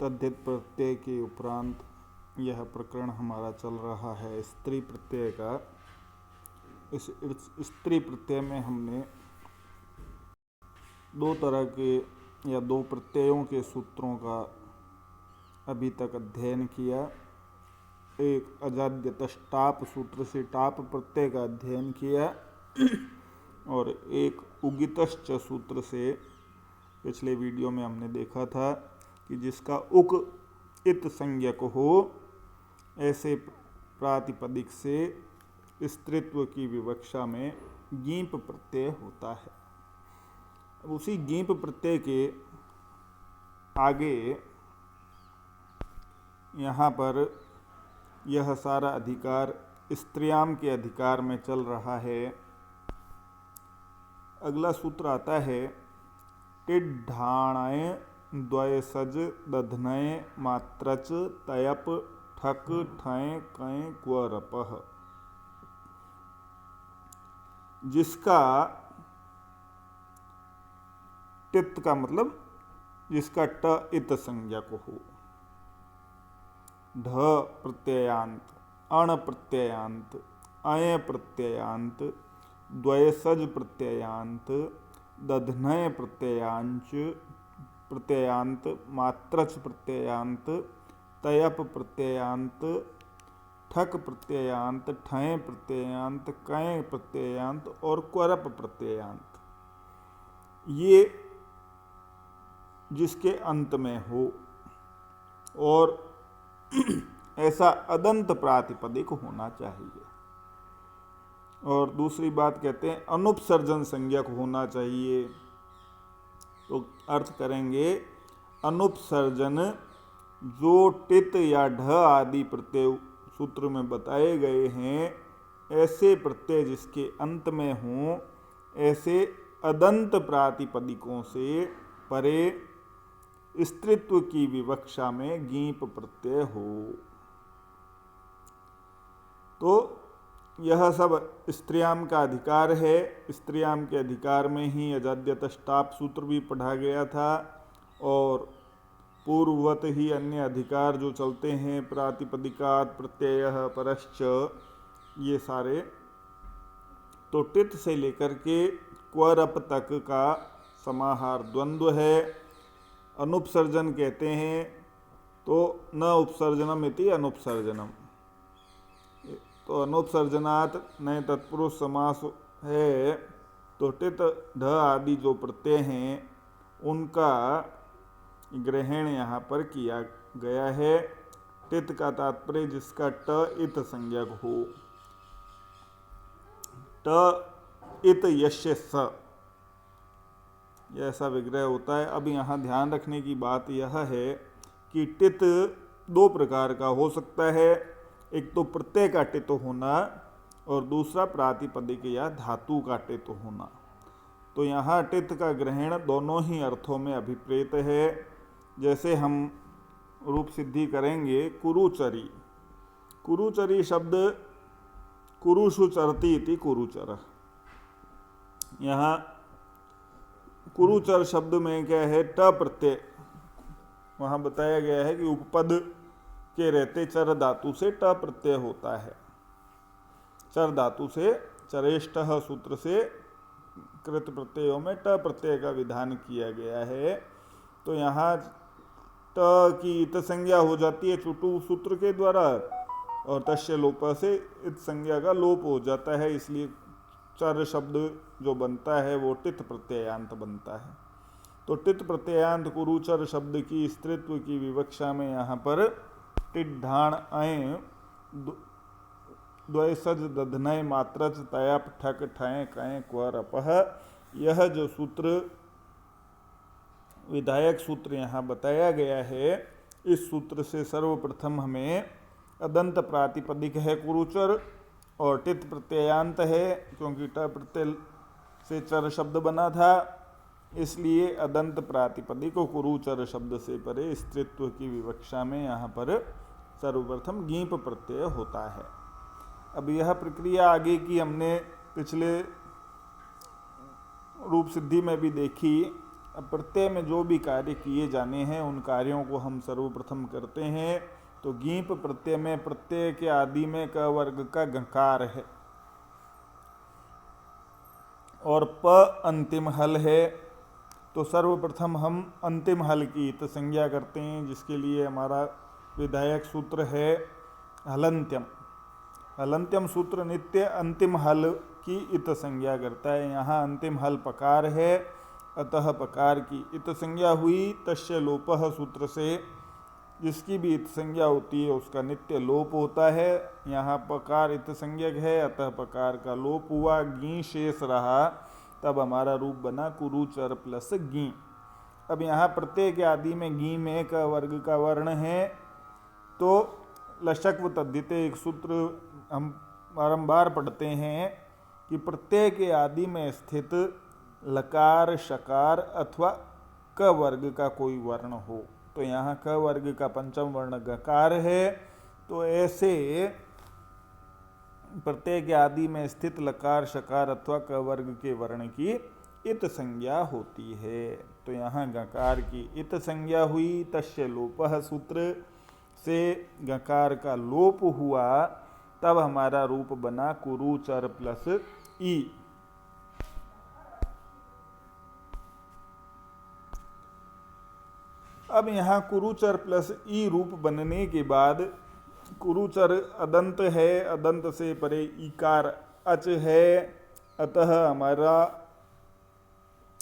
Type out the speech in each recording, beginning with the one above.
तद्धित प्रत्यय के उपरांत यह प्रकरण हमारा चल रहा है स्त्री प्रत्यय का। इस स्त्री प्रत्यय में हमने दो तरह के या दो प्रत्ययों के सूत्रों का अभी तक अध्ययन किया। एक अजाद्यतश टाप सूत्र से टाप प्रत्यय का अध्ययन किया और एक उगितश्च सूत्र से पिछले वीडियो में हमने देखा था कि जिसका उक इत संज्ञक हो ऐसे प्रातिपदिक से स्त्रीत्व की विवक्षा में गींप प्रत्यय होता है। अब उसी गींप प्रत्यय के आगे यहाँ पर यह सारा अधिकार स्त्रियाम के अधिकार में चल रहा है। अगला सूत्र आता है टिड्ढाणय द्वयसज दधनय मात्रच तयप ठक ठय कय क्वरपः, जिसका टित का मतलब जिसका ट इत संज्ञक हो, ढ प्रत्ययांत, अण प्रत्ययांत, अय प्रत्ययांत, द्वयसज प्रत्ययांत, दधनय प्रत्ययांत, मात्रच प्रत्ययांत, तयप प्रत्ययांत, ठक प्रत्ययांत, ठय प्रत्ययांत, कय प्रत्ययांत और क्वरप प्रत्ययांत, ये जिसके अंत में हो और ऐसा अदंत प्रातिपदिक होना चाहिए। और दूसरी बात कहते हैं अनुपसर्जन संज्ञक होना चाहिए। तो अर्थ करेंगे अनुपसर्जन जो टित या ढ आदि प्रत्यय सूत्र में बताए गए हैं, ऐसे प्रत्यय जिसके अंत में हों, ऐसे अदंत प्रातिपदिकों से परे स्त्रीत्व की विवक्षा में गीप प्रत्यय हो। तो यह सब स्त्रियाम का अधिकार है। स्त्रियाम के अधिकार में ही अजाद्यतश टाप सूत्र भी पढ़ा गया था और पूर्ववत ही अन्य अधिकार जो चलते हैं प्रातिपदिकात् प्रत्ययः परश्च, ये सारे तो टित से लेकर के क्वरप तक का समाहार द्वंद्व है। अनुपसर्जन कहते हैं तो न उपसर्जनम इति अनुपसर्जनम, तो अनुपसर्जनात् नए तत्पुरुष समास है। तो टित ढ आदि जो प्रत्यय हैं उनका ग्रहण यहाँ पर किया गया है। टित का तात्पर्य जिसका ट इत संज्ञक हो, ट इत यस्य स, ऐसा विग्रह होता है। अब यहाँ ध्यान रखने की बात यह है कि टित दो प्रकार का हो सकता है। एक तो प्रत्यय का टित होना और दूसरा प्रातिपदिक या धातु का टित होना। तो यहाँ टित का ग्रहण दोनों ही अर्थों में अभिप्रेत है। जैसे हम रूप सिद्धि करेंगे कुरुचरी, कुरुचरी शब्द कुरुषु चरती इति कुरुचर। यहाँ कुरुचर शब्द में क्या है, ट प्रत्यय वहाँ बताया गया है कि उपपद के रहते चर धातु से ट प्रत्यय होता है। चर धातु से चरेष्टः सूत्र से कृत प्रत्ययों में ट प्रत्यय का विधान किया गया है। तो यहाँ ट की इत संज्ञा हो जाती है चुटु सूत्र के द्वारा और तस्य लोप से इत संज्ञा का लोप हो जाता है, इसलिए चर शब्द जो बनता है वो टित प्रत्ययांत बनता है। तो टित प्रत्ययांत कुरुचर शब्द की स्त्रीत्व की विवक्षा में यहाँ पर टिड्ढाण अय द्वयसज दधनय मात्रच तयप ठक ठय कय क्वरपः, यह जो सूत्र विधायक सूत्र यहाँ बताया गया है, इस सूत्र से सर्वप्रथम हमें अदंत प्रातिपदिक है कुरुचर और टित प्रत्ययांत है, क्योंकि ट प्रत्यय से चर शब्द बना था, इसलिए अदंत प्रातिपदिक को कुरुचर शब्द से परे स्त्रीत्व की विवक्षा में यहाँ पर सर्वप्रथम गीप प्रत्यय होता है। अब यह प्रक्रिया आगे की हमने पिछले रूप सिद्धि में भी देखी अब प्रत्यय में जो भी कार्य किए जाने हैं उन कार्यों को हम सर्वप्रथम करते हैं। तो गीप प्रत्यय में प्रत्यय के आदि में क वर्ग का गकार है और प अंतिम हल है। तो सर्वप्रथम हम अंतिम हल की इत संज्ञा करते हैं, जिसके लिए हमारा विधायक सूत्र है हलंत्यम। हलंत्यम सूत्र नित्य अंतिम हल की इत संज्ञा करता है। यहाँ अंतिम हल पकार है, अतः पकार की इत संज्ञा हुई। तस्य लोपः सूत्र से जिसकी भी इत संज्ञा होती है उसका नित्य लोप होता है। यहाँ पकार इत संज्ञक है, अतः पकार का लोप हुआ, गी शेष रहा, तब हमारा रूप बना कुरुचर प्लस गी। अब यहाँ प्रत्यय के आदि में गी में का वर्ग का वर्ण है, तो लशक्व तद्धिते एक सूत्र हम बारंबार पढ़ते हैं कि प्रत्यय के आदि में स्थित लकार शकार अथवा क वर्ग का कोई वर्ण हो। तो यहाँ क वर्ग का पंचम वर्ण गकार है, तो ऐसे प्रत्यय के आदि में स्थित लकार शकार अथवा क वर्ग के वर्ण की इत संज्ञा होती है। तो यहाँ गकार की इत संज्ञा हुई। तस्य लोपः सूत्र से गकार का लोप हुआ, तब हमारा रूप बना कुरुचर प्लस ई। अब यहाँ कुरुचर प्लस ई रूप बनने के बाद कुरुचर अदंत है, अदंत से परे ईकार अच है, अतः हमारा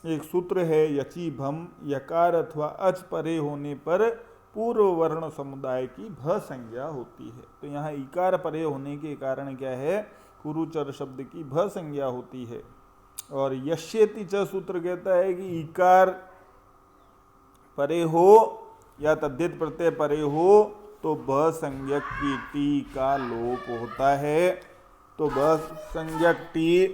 एक सूत्र है यची भम। यकार अथवा अच परे होने पर पूर्व वर्ण समुदाय की भ संज्ञा होती है। तो यहाँ ईकार परे होने के कारण क्या है, कुरुचर शब्द की भ संज्ञा होती है। और यश्येति च सूत्र कहता है कि ईकार परे हो या तद्धित प्रत्यय परे हो तो ब संज्ञक की टी का लोप होता है। तो ब संज्ञक टी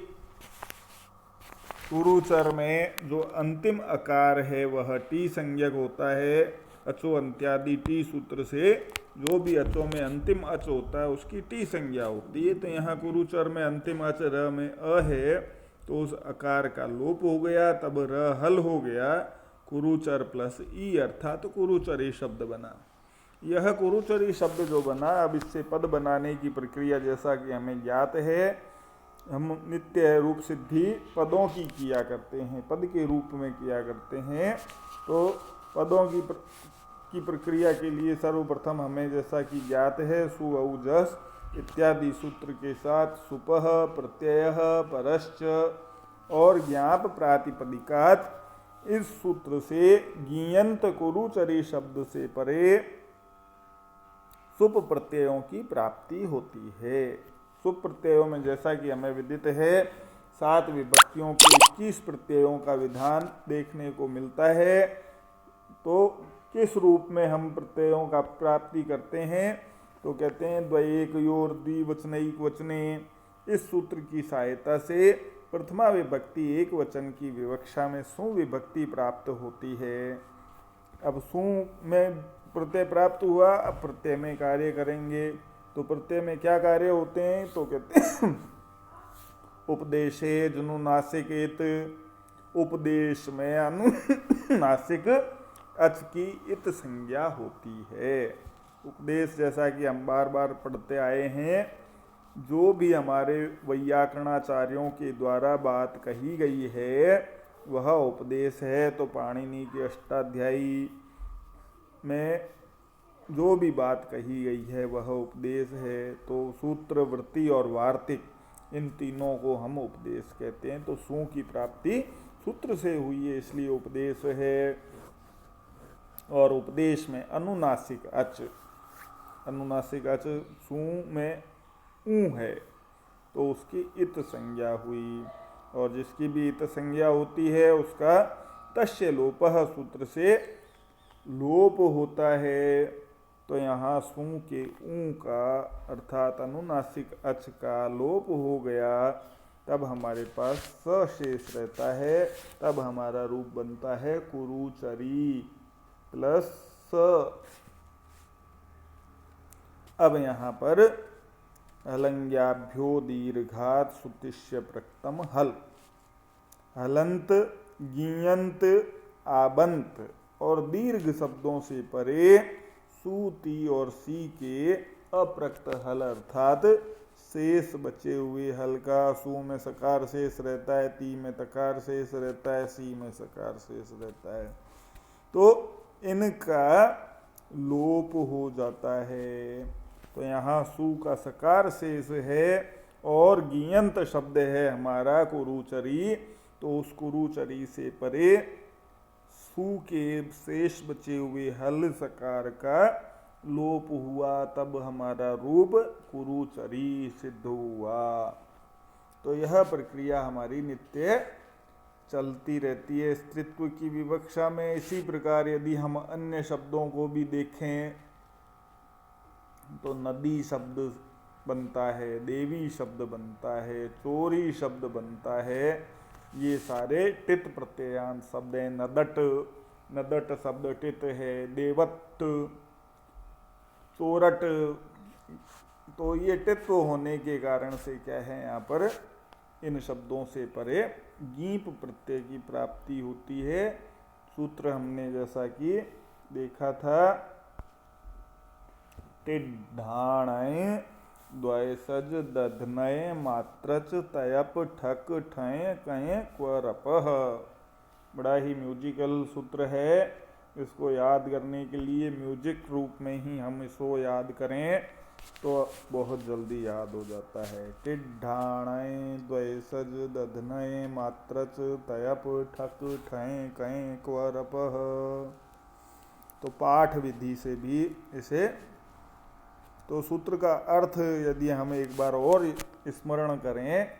कुरुचर में जो अंतिम अकार है वह टी संज्ञक होता है। अचो अंत्यादि टी सूत्र से जो भी अचो में अंतिम अच होता है उसकी टी संज्ञा होती है। तो यहाँ कुरुचर में अंतिम अच र में अ है, तो उस अकार का लोप हो गया, तब र हल हो गया, कुरुचर प्लस ई अर्थात तो कुरुचरी शब्द बना। यह कुरुचरी शब्द जो बना, अब इससे पद बनाने की प्रक्रिया जैसा कि हमें ज्ञात है, हम नित्य रूप सिद्धि पदों की किया करते हैं, पद के रूप में किया करते हैं। तो पदों की प्रक्रिया के लिए सर्वप्रथम हमें जैसा कि ज्ञात है सु औ जस इत्यादि सूत्र के साथ सुपः प्रत्ययः परश्च और ज्ञाप प्रातिपदिकात् इस सूत्र से गीयंत कुरुचरी शब्द से परे सुप प्रत्ययों की प्राप्ति होती है। सुप प्रत्ययों में जैसा कि हमें विदित है 7 विभक्तियों के 21 प्रत्ययों का विधान देखने को मिलता है। तो किस रूप में हम प्रत्ययों का प्राप्ति करते हैं, तो कहते हैं द्वैकयोर द्विवचनैक वचने। इस सूत्र की सहायता से प्रथमा विभक्ति एक वचन की विवक्षा में सु विभक्ति प्राप्त होती है। अब सु में प्रत्यय प्राप्त हुआ, अब प्रत्यय में कार्य करेंगे। तो प्रत्यय में क्या कार्य होते हैं, तो कहते हैं उपदेशे जनुनासिकेत, उपदेश में अनुनासिक अच की इत संज्ञा होती है। उपदेश जैसा कि हम बार बार पढ़ते आए हैं, जो भी हमारे वैयाकरणाचार्यों के द्वारा बात कही गई है वह उपदेश है। तो पाणिनि के अष्टाध्यायी में जो भी बात कही गई है वह उपदेश है। तो सूत्र वृत्ति और वार्तिक इन तीनों को हम उपदेश कहते हैं। तो सु की प्राप्ति सूत्र से हुई है, इसलिए उपदेश है। और उपदेश में अनुनासिक अच, अनुनासिक अच सु में ऊ है, तो उसकी इत संज्ञा हुई। और जिसकी भी इत संज्ञा होती है उसका तस्य लोपः सूत्र से लोप होता है। तो यहाँ सु के ऊ का अर्थात अनुनासिक अच का लोप हो गया, तब हमारे पास स शेष रहता है। तब हमारा रूप बनता है कुरुचरी प्लस स। अब यहाँ पर हलंग्याभ्यो दीर्घात सुतिष्य प्रक्तम हल, हलंत गीयंत आबंत और दीर्घ शब्दों से परे सु ती और सी के अप्रक्त हल अर्थात शेष बचे हुए हल का सु में सकार शेष रहता है, ती में तकार शेष रहता है, सी में सकार शेष रहता है, तो इनका लोप हो जाता है। तो यहाँ सु का सकार शेष है और गियंत शब्द है हमारा कुरुचरी, तो उस कुरुचरी से परे सु के शेष बचे हुए हल सकार का लोप हुआ, तब हमारा रूप कुरुचरी सिद्ध हुआ। तो यह प्रक्रिया हमारी नित्य चलती रहती है स्त्रीत्व की विवक्षा में। इसी प्रकार यदि हम अन्य शब्दों को भी देखें तो नदी शब्द बनता है, देवी शब्द बनता है, चोरी शब्द बनता है, ये सारे टित प्रत्ययांत शब्द हैं। नदट, नदट शब्द टित है, देवत, चोरट, तो ये टित्व होने के कारण से क्या है, यहाँ पर इन शब्दों से परे गीप प्रत्यय की प्राप्ति होती है। सूत्र हमने जैसा कि देखा था, टिड्ढाणय द्वयसज दधनय मात्रच तयप ठक ठय कय क्वरपः। बड़ा ही म्यूजिकल सूत्र है, इसको याद करने के लिए म्यूजिक रूप में ही हम इसको याद करें तो बहुत जल्दी याद हो जाता है। टिड्ढाणय द्वयसज दधनय मात्रच तयप ठक ठय कय क्वरपः। तो पाठ विधि से भी इसे, तो सूत्र का अर्थ यदि हम एक बार और स्मरण करें,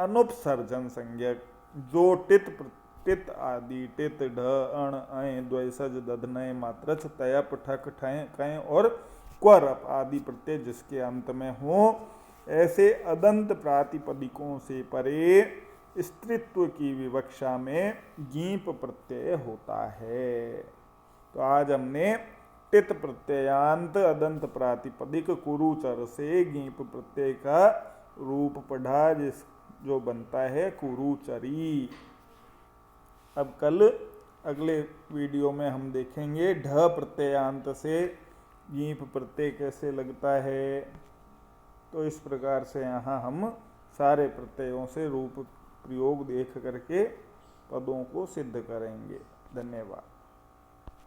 अनुपसर्जन संज्ञक जो टित आदि टित ढ अण अय द्वयसज दधनय मात्रच तयप ठक ठय कय और क्वरप आदि प्रत्यय जिसके अंत में हो, ऐसे अदंत प्रातिपदिकों से परे स्त्रीत्व की विवक्षा में गीप प्रत्यय होता है। तो आज हमने टित प्रत्ययांत अदंत प्रातिपदिक कुरुचर से गीप प्रत्यय का रूप पढ़ा, जो बनता है कुरुचरी। अब कल अगले वीडियो में हम देखेंगे ढ प्रत्ययांत से गीप प्रत्यय कैसे लगता है। तो इस प्रकार से यहाँ हम सारे प्रत्ययों से रूप प्रयोग देख करके पदों को सिद्ध करेंगे। धन्यवाद।